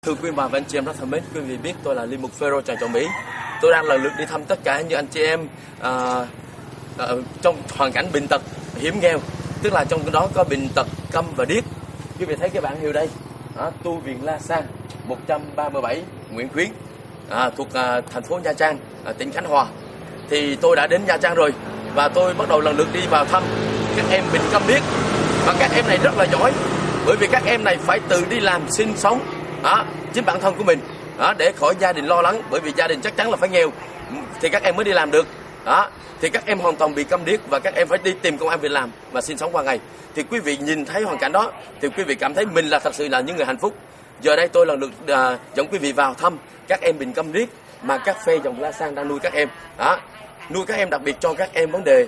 Thưa quý bà và anh chị em rất thân mến, quý vị biết tôi là Linh Mục Phêrô Tràng Trọng Mỹ. Tôi đang lần lượt đi thăm tất cả những anh chị em trong hoàn cảnh bệnh tật hiểm nghèo, tức là trong đó có bệnh tật câm và điếc. Quý vị thấy cái bảng hiệu đây, tu viện La Sang 137 Nguyễn Khuyến, thuộc thành phố Nha Trang, tỉnh Khánh Hòa. Thì tôi đã đến Nha Trang rồi và tôi bắt đầu lần lượt đi vào thăm các em bệnh câm điếc. Và các em này rất là giỏi, bởi vì các em này phải tự đi làm sinh sống chính bản thân của mình để khỏi gia đình lo lắng, bởi vì gia đình chắc chắn là phải nghèo thì các em mới đi làm được. Thì các em hoàn toàn bị câm điếc và các em phải đi tìm công ăn việc làm và sinh sống qua ngày. Thì quý vị nhìn thấy hoàn cảnh đó thì quý vị cảm thấy mình là thật sự là những người hạnh phúc. Giờ đây tôi lần lượt dẫn quý vị vào thăm các em bệnh câm điếc mà các phê dòng La Sang đang nuôi các em. Nuôi các em đặc biệt cho các em vấn đề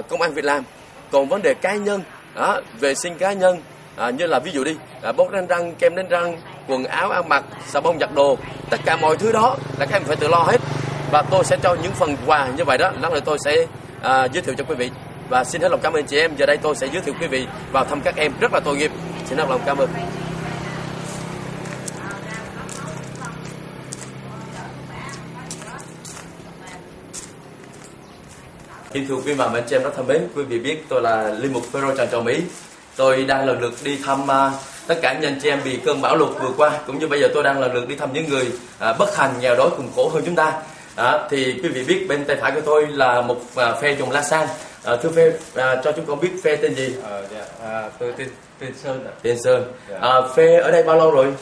công ăn việc làm, còn vấn đề cá nhân, vệ sinh cá nhân, như là ví dụ đi bóp đánh răng, kem đánh răng, quần áo ăn mặc, xà bông giặt đồ, tất cả mọi thứ đó là các em phải tự lo hết. Và tôi sẽ cho những phần quà như vậy đó, lát nữa tôi sẽ giới thiệu cho quý vị. Và xin hết lòng cảm ơn chị em. Giờ đây tôi sẽ giới thiệu quý vị vào thăm các em rất là tội nghiệp. Xin hết lòng cảm ơn. Kính thưa quý vị và anh chị em rất thân mến, quý vị biết tôi là Linh Mục Phêrô Tràng Trọng Mỹ. Tôi đang lần lượt đi thăm tất cả những anh chị em bị cơn bão lụt vừa qua, cũng như bây giờ tôi đang lần lượt đi thăm những người bất hạnh, nghèo đói, cùng khổ hơn chúng ta. Thì quý vị biết bên tay phải của tôi là một phe dòng La Sang. Thưa phe, cho chúng con biết phe tên gì? Tôi tên Sơn ạ. Tên Sơn. Phe ở đây bao lâu rồi?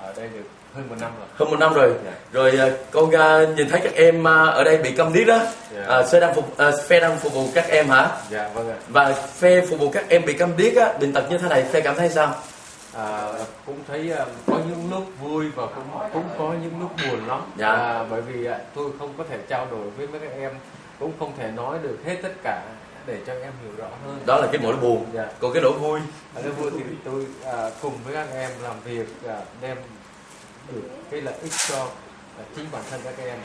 Ở đây được hơn 1 năm rồi. Hơn 1 năm rồi. Rồi con nhìn thấy các em ở đây bị câm điếc đó. Phe đang phục vụ các em hả? Dạ vâng ạ. Và phe phục vụ các em bị câm điếc bệnh tật như thế này, phe cảm thấy sao? Cũng thấy có những lúc vui và cũng có những lúc buồn lắm. Bởi vì tôi không có thể trao đổi với mấy các em, cũng không thể nói được hết tất cả để cho em hiểu rõ hơn. Đó là cái nỗi buồn. Còn cái nỗi vui? Cái vui thì tôi cùng với các em làm việc đem được cái lợi ích cho chính bản thân các em,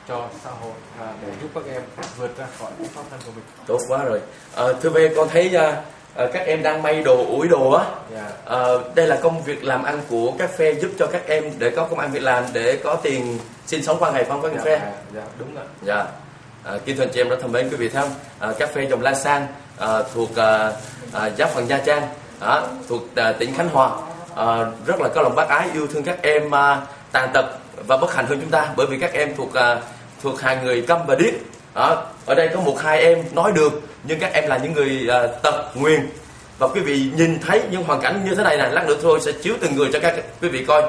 cho xã hội, để giúp các em vượt ra khỏi cái khó khăn của mình. Tốt quá rồi. Thưa về con thấy các em đang may đồ, ủi đồ á. Đây là công việc làm ăn của các phe, giúp cho các em để có công ăn việc làm, để có tiền sinh sống qua ngày, phải không các phe? Dạ đúng ạ. Dạ. Kính thưa anh chị em rất thân mến, quý vị thấy không? Các phe dòng La Sang thuộc giáp phần Nha Trang, thuộc tỉnh Khánh Hòa, rất là có lòng bác ái, yêu thương các em tàn tật và bất hạnh hơn chúng ta, bởi vì các em thuộc hàng người câm và điếc. Ở đây có 1-2 em nói được, nhưng các em là những người tật nguyền. Và quý vị nhìn thấy những hoàn cảnh như thế này lát nữa tôi sẽ chiếu từng người cho các quý vị coi,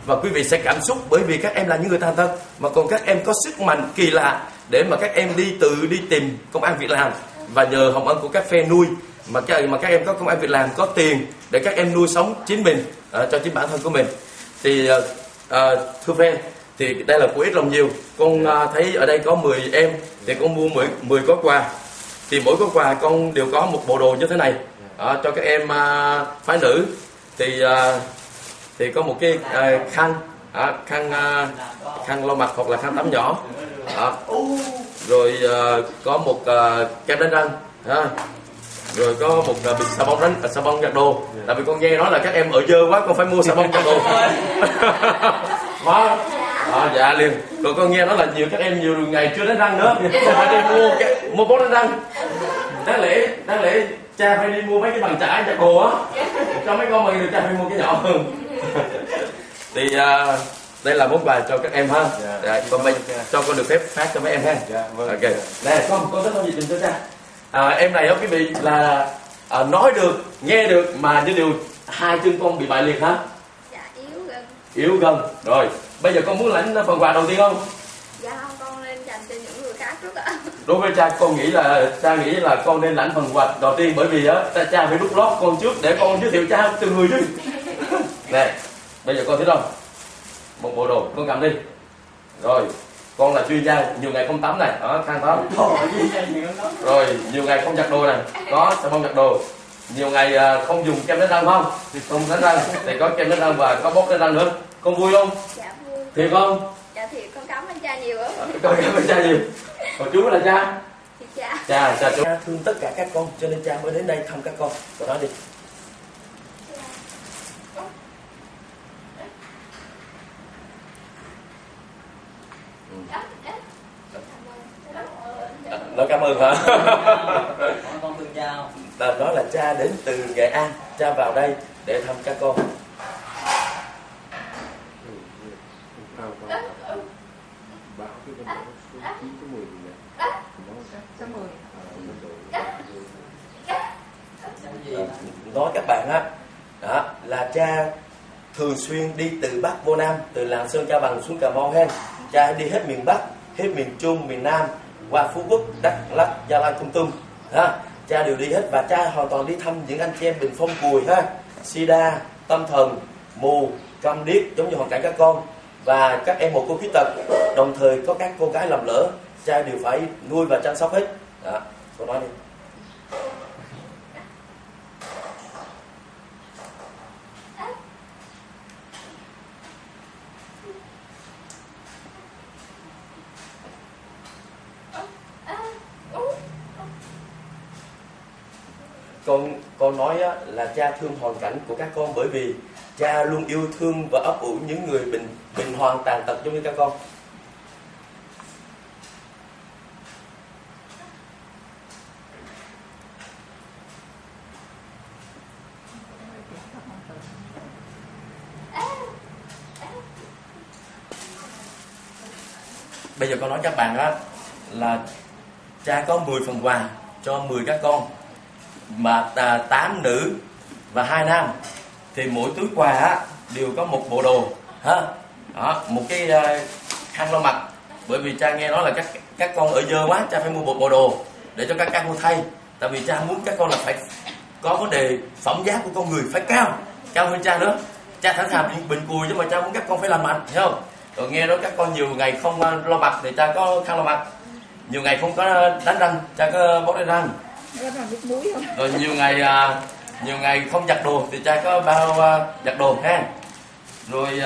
và quý vị sẽ cảm xúc, bởi vì các em là những người tàn tật mà còn các em có sức mạnh kỳ lạ để mà các em tự đi tìm công ăn việc làm, và nhờ hồng ân của các phe nuôi mà các em có công ăn việc làm, có tiền để các em nuôi sống chính mình, cho chính bản thân của mình. Thì thưa phe, thì đây là của ít lòng nhiều. Con thấy ở đây có 10 em thì con mua 10 gói quà. Thì mỗi gói quà con đều có một bộ đồ như thế này cho các em phái nữ. Thì có một cái khăn lau mặt hoặc là khăn tắm nhỏ. Rồi có một kem đánh răng. Rồi có một bịch xà bông giặt đồ. Tại vì con nghe nói là các em ở dơ quá, con phải mua xà bông giặt đồ. Dạ liền. Rồi con nghe nói là các em nhiều ngày chưa đánh răng nữa, phải đi mua bóp đánh răng. Đáng lẽ cha phải đi mua mấy cái bàn chải giặt đồ á, cho mấy con mình được, cha phải mua cái nhỏ hơn. Thì đây là món quà cho các em ha. Con cho con được phép phát cho mấy em ha. Ok. Nè con rất không gì dùm cho cha. Em này quý vị là nói được, nghe được mà như điều 2 chân con bị bại liệt hả? Dạ yếu gần. Yếu gần. Rồi, bây giờ con muốn lãnh phần quà đầu tiên không? Dạ không, con nên dành cho những người khác trước ạ. Đối với cha, cha nghĩ là con nên lãnh phần quà đầu tiên, bởi vì cha phải đút lót con trước để con giới thiệu cha từng người chứ. Nè, bây giờ con thấy không? Một bộ đồ, con cầm đi. Rồi, con là chuyên gia nhiều ngày không tắm này, khăn tắm. Rồi, nhiều ngày không giặt đồ này, có xà bông giặt đồ. Nhiều ngày không dùng kem đánh răng không? Không đánh răng thì có kem đánh răng và có bóp đánh răng nữa. Con vui không? Dạ vui. Thiệt không? Dạ thiệt, con cảm ơn cha nhiều lắm. Con cảm ơn cha nhiều. Còn chú là cha? Thì cha. Cha chú thương tất cả các con, cho nên cha mới đến đây thăm các con. Con nói đi. Nói cảm ơn hả? Con thương cha không? Đó là cha đến từ Nghệ An, cha vào đây để thăm các con. Bão cái con bão số 9 số 10 gì Số 10. Nói các bạn á, đó là cha thường xuyên đi từ Bắc vô Nam, từ làng Sơn Ca Bằng xuống Cà Mau hen. Cha đi hết miền Bắc, hết miền Trung, miền Nam, qua Phú Quốc, Đắk Lắk, Gia Lai, Kon Tum. Cha đều đi hết và cha hoàn toàn đi thăm những anh chị em Bình Phong, Cùi ha, Sida, tâm thần, mù, câm điếc giống như hoàn cảnh các con và các em một cô khuyết tật. Đồng thời có các cô gái lầm lỡ, cha đều phải nuôi và chăm sóc hết. Đó, cô nói đi. Con nói á, là cha thương hoàn cảnh của các con bởi vì cha luôn yêu thương và ấp ủ những người bình hoàn tàn tật giống như các con. Bây giờ con nói các bạn á là cha có 10 phần quà cho 10 các con mà 8 nữ và 2 nam, thì mỗi túi quà á, đều có một bộ đồ ha, đó, một cái khăn lau mặt, bởi vì cha nghe nói là các con ở dơ quá, cha phải mua một bộ đồ để cho các con thay, tại vì cha muốn các con là phải có vấn đề phẩm giá của con người phải cao hơn cha nữa. Cha thẳng thà bình cùi nhưng mà cha muốn các con phải làm mạnh, hiểu không? Rồi nghe nói các con nhiều ngày không lau mặt thì cha có khăn lau mặt, nhiều ngày không có đánh răng cha có bóp đánh răng, rồi nhiều ngày không giặt đồ thì cha có bao giặt đồ ha, rồi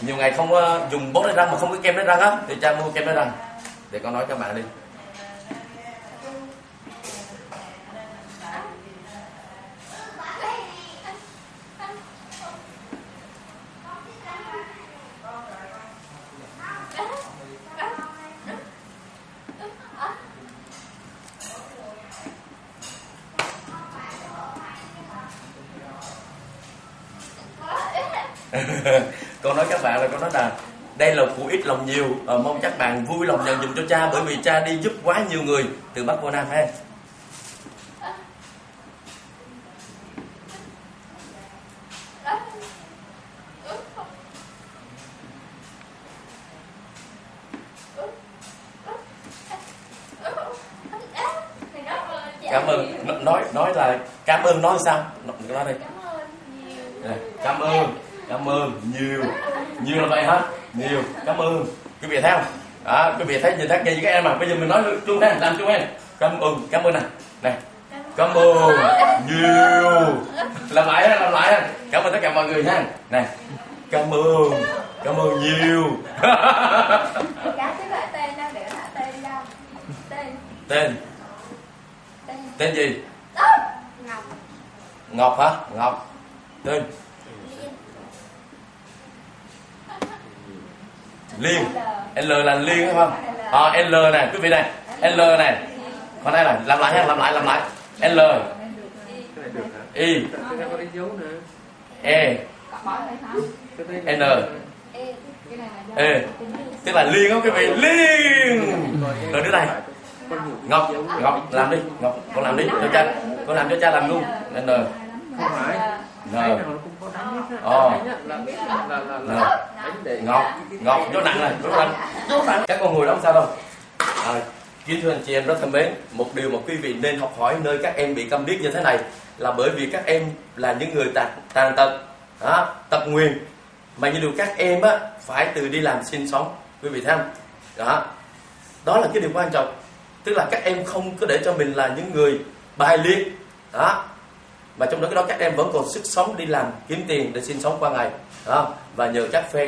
nhiều ngày không dùng bóp đánh răng mà không có kem đánh răng á thì cha mua kem đánh răng. Để con nói các bạn đi. Con nói các bạn là con nói là đây là của ít lòng nhiều, mong các bạn vui lòng nhận dùm cho cha, bởi vì cha đi giúp quá nhiều người từ Bắc vô Nam ha. Cảm ơn, nói là cảm ơn nói sao? Nói đây. Cảm ơn nhiều là vậy hả? Nhiều cảm ơn. Quý vị thấy không? Đó, quý vị thấy nhìn thấy gì các em mà bây giờ mình nói chung ha, làm chung ha. Cảm ơn này, cảm ơn nhiều, làm lại cảm ơn tất cả mọi người ha. Này, cảm ơn nhiều. Tên gì? Ngọc hả? Ngọc. Tên Liên. L là Liên đúng không? L này, quý vị này, L này. Còn đây là làm lại. L I E N E, tức là Liên không quý vị? Liên. Rồi đứa này Ngọc làm đi, Ngọc con làm đi cho cha, con làm cho cha làm luôn. N không phải N Ngọc vô nặng này, vô nặng. Các con ngồi đó không sao đâu. Kính thưa anh chị em rất thân mến, một điều mà quý vị nên học hỏi nơi các em bị câm điếc như thế này là bởi vì các em là những người tàn tật, tật nguyền, mà như điều các em á phải từ đi làm sinh sống, quý vị thấy không? Đó là cái điều quan trọng, tức là các em không có để cho mình là những người bài liệt, mà trong đó các em vẫn còn sức sống đi làm kiếm tiền để sinh sống qua ngày, và nhờ các phe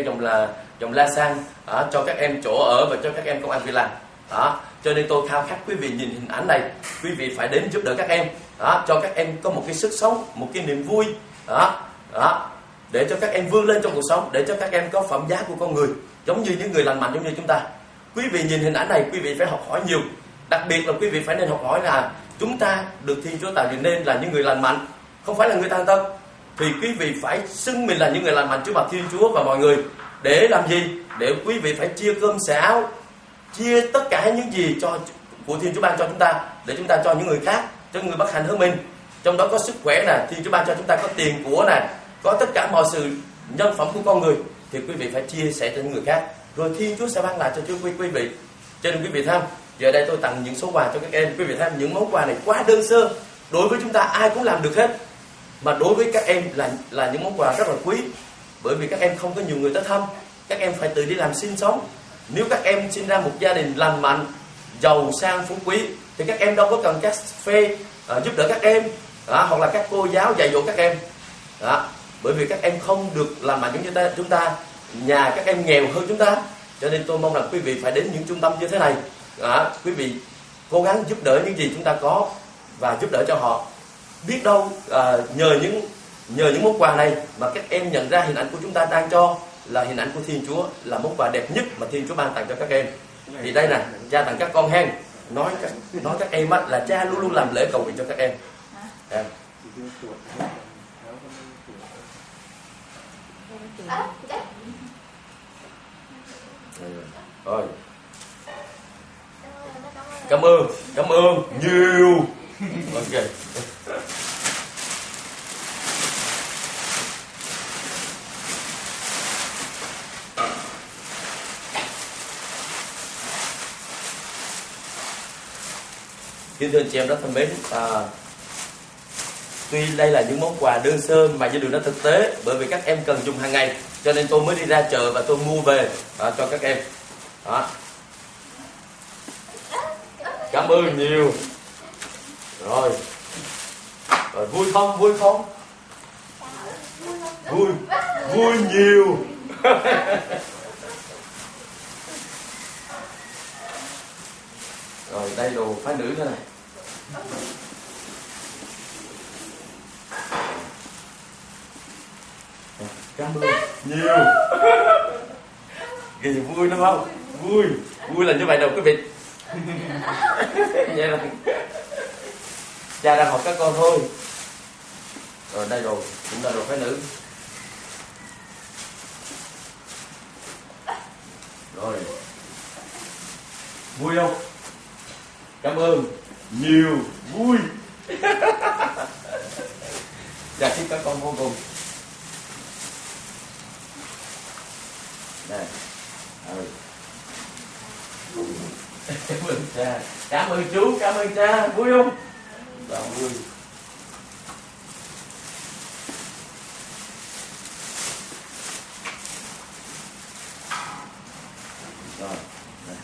dòng La Sang cho các em chỗ ở và cho các em công ăn việc làm. Cho nên tôi khao khát quý vị nhìn hình ảnh này, quý vị phải đến giúp đỡ các em, cho các em có một cái sức sống, một cái niềm vui, để cho các em vươn lên trong cuộc sống, để cho các em có phẩm giá của con người, giống như những người lành mạnh giống như chúng ta. quý vị nhìn hình ảnh này, quý vị phải học hỏi nhiều. Đặc biệt là quý vị phải nên học hỏi là chúng ta được Thiên Chúa tạo dựng nên là những người lành mạnh, không phải là người tàn tật. Thì quý vị phải xưng mình là những người lành mạnh trước mặt Thiên Chúa và mọi người. Để làm gì? Để quý vị phải chia cơm xẻ áo, chia tất cả những gì của Thiên Chúa ban cho chúng ta, để chúng ta cho những người khác, cho người bất hạnh hơn mình. Trong đó có sức khỏe nè, Thiên Chúa ban cho chúng ta có tiền của nè, có tất cả mọi sự nhân phẩm của con người, thì quý vị phải chia sẻ cho những người khác, rồi Thiên Chúa sẽ ban lại cho quý vị. Cho nên quý vị tham, giờ đây tôi tặng những số quà cho các em. Quý vị tham, những món quà này quá đơn sơ, đối với chúng ta ai cũng làm được hết, mà đối với các em là những món quà rất là quý. Bởi vì các em không có nhiều người tới thăm, các em phải tự đi làm sinh sống. Nếu các em sinh ra một gia đình lành mạnh, giàu sang phú quý, thì các em đâu có cần các phê giúp đỡ các em, hoặc là các cô giáo dạy dỗ các em. Bởi vì các em không được làm mạnh như chúng ta, nhà các em nghèo hơn chúng ta. Cho nên tôi mong rằng quý vị phải đến những trung tâm như thế này. Quý vị cố gắng giúp đỡ những gì chúng ta có và giúp đỡ cho họ. Biết đâu nhờ những món quà này mà các em nhận ra hình ảnh của chúng ta đang cho là hình ảnh của Thiên Chúa, là món quà đẹp nhất mà Thiên Chúa ban tặng cho các em. Thì đây nè, cha tặng các con hen, nói các em là cha luôn luôn làm lễ cầu nguyện cho các em. Rồi. Cảm ơn nhiều. Ok. Kính thưa anh chị em rất thân mến, tuy đây là những món quà đơn sơ mà với điều nó thực tế, bởi vì các em cần dùng hàng ngày, cho nên tôi mới đi ra chợ và tôi mua về cho các em. Cảm ơn nhiều. Rồi vui không? Vui nhiều. Rồi đây đồ phái nữ thế này. Cảm ơn nhiều. Gì vui đúng không? Vui là như vậy đâu quý vị. Vậy là cha đang học các con thôi. Rồi đây rồi, cũng là đồ phái nữ. Rồi vui không? Cảm ơn nhiều, vui. Cha chúc các con vô cùng. Đây. Cảm ơn cha, cảm ơn chú, cảm ơn cha. Vui không? Dạ vui. Rồi, đây.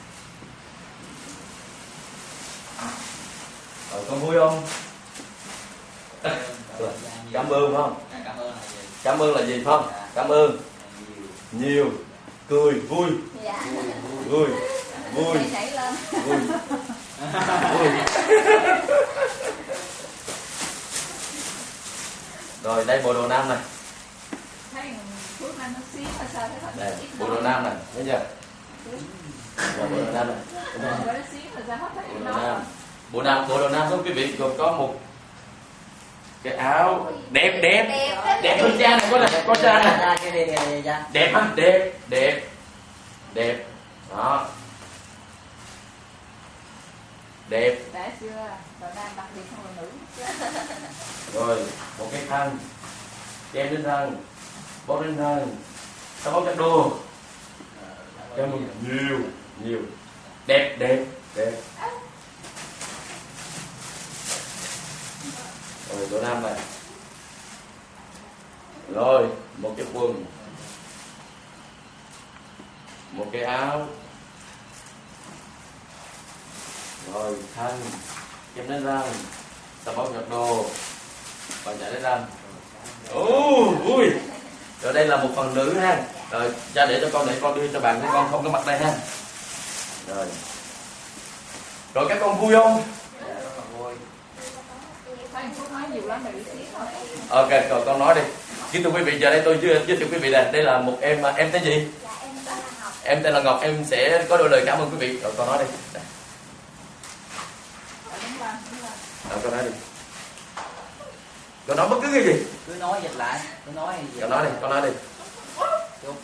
Rồi con vui không? Cảm ơn phải không? Cảm ơn là gì phải không? Cảm ơn nhiều, cười, vui. Vui. Vui. Rồi đây bộ đồ nam này. Đây, bộ đồ nam này, thấy chưa? Rồi, bộ đồ nam này. Bộ đồ nam thôi quý vị, gồm có một cái áo đẹp hơn cha này, có cha này. Đẹp không? Đẹp. Đó. Đẹp. Rồi một cái khăn, kem lên răng, bó lên răng, tao bó chắc đô. Cảm ơn nhiều. Đẹp. Rồi đồ nam này. Rồi một cái quần, một cái áo. Rồi khăn, kem đánh răng, xà bông nhật đồ, bàn chải đánh răng. Vui. Rồi đây là một phần nữ ha. Rồi cha để cho con, để con đưa cho bạn, cho con không có mặt đây ha. Rồi các con vui không? Ok, rồi con nói đi. Kính thưa quý vị, giờ đây tôi giới thiệu quý vị này. Đây là một em tên gì? Em tên là Ngọc, em sẽ có đôi lời cảm ơn quý vị. Rồi con nói đi. Rồi con nói đi. Con nói bất cứ cái gì. Cứ nói dịch lại, cứ nói gì. Con nói đi, con nói đi. Chúc